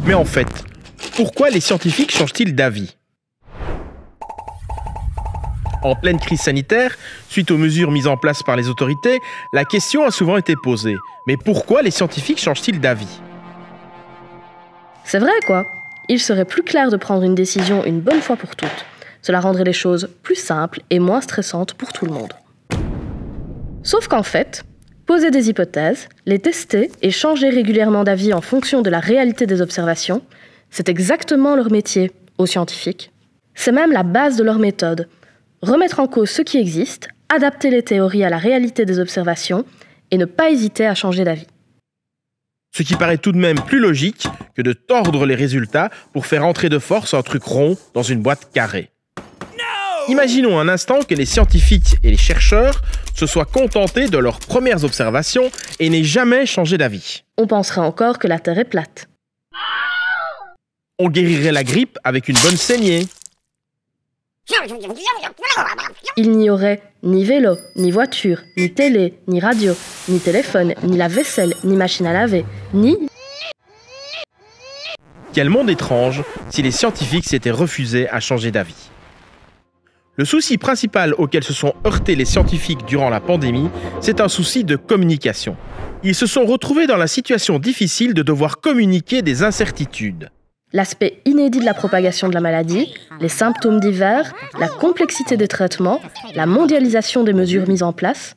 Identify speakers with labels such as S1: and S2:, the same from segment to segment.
S1: Mais en fait, pourquoi les scientifiques changent-ils d'avis ? En pleine crise sanitaire, suite aux mesures mises en place par les autorités, la question a souvent été posée. Mais pourquoi les scientifiques changent-ils d'avis ?
S2: C'est vrai quoi. Il serait plus clair de prendre une décision une bonne fois pour toutes. Cela rendrait les choses plus simples et moins stressantes pour tout le monde. Sauf qu'en fait, poser des hypothèses, les tester et changer régulièrement d'avis en fonction de la réalité des observations, c'est exactement leur métier aux scientifiques. C'est même la base de leur méthode. Remettre en cause ce qui existe, adapter les théories à la réalité des observations et ne pas hésiter à changer d'avis.
S1: Ce qui paraît tout de même plus logique que de tordre les résultats pour faire entrer de force un truc rond dans une boîte carrée. Imaginons un instant que les scientifiques et les chercheurs se soient contentés de leurs premières observations et n'aient jamais changé d'avis.
S2: On penserait encore que la Terre est plate.
S1: On guérirait la grippe avec une bonne saignée.
S2: Il n'y aurait ni vélo, ni voiture, ni télé, ni radio, ni téléphone, ni lave-vaisselle, ni machine à laver, ni...
S1: Quel monde étrange si les scientifiques s'étaient refusés à changer d'avis. Le souci principal auquel se sont heurtés les scientifiques durant la pandémie, c'est un souci de communication. Ils se sont retrouvés dans la situation difficile de devoir communiquer des incertitudes.
S2: L'aspect inédit de la propagation de la maladie, les symptômes divers, la complexité des traitements, la mondialisation des mesures mises en place,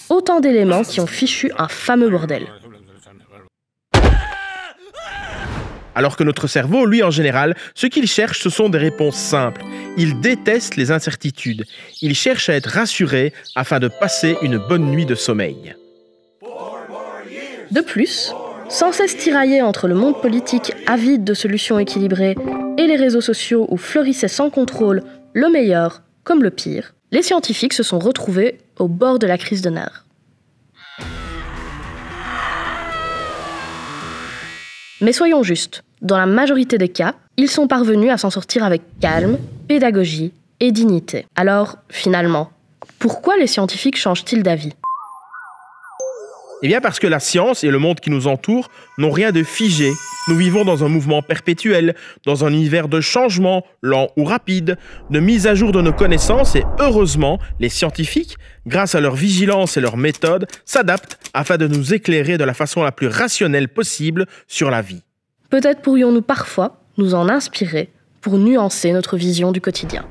S2: autant d'éléments qui ont fichu un fameux bordel.
S1: Alors que notre cerveau, lui en général, ce qu'il cherche, ce sont des réponses simples. Il déteste les incertitudes. Il cherche à être rassuré afin de passer une bonne nuit de sommeil.
S2: De plus, sans cesse tiraillés entre le monde politique avide de solutions équilibrées et les réseaux sociaux où fleurissait sans contrôle le meilleur comme le pire, les scientifiques se sont retrouvés au bord de la crise de nerfs. Mais soyons justes, dans la majorité des cas, ils sont parvenus à s'en sortir avec calme, pédagogie et dignité. Alors, finalement, pourquoi les scientifiques changent-ils d'avis ?
S1: Eh bien parce que la science et le monde qui nous entoure n'ont rien de figé. Nous vivons dans un mouvement perpétuel, dans un univers de changement, lent ou rapide, de mise à jour de nos connaissances et heureusement, les scientifiques, grâce à leur vigilance et leur méthode, s'adaptent afin de nous éclairer de la façon la plus rationnelle possible sur la vie.
S2: Peut-être pourrions-nous parfois nous en inspirer pour nuancer notre vision du quotidien.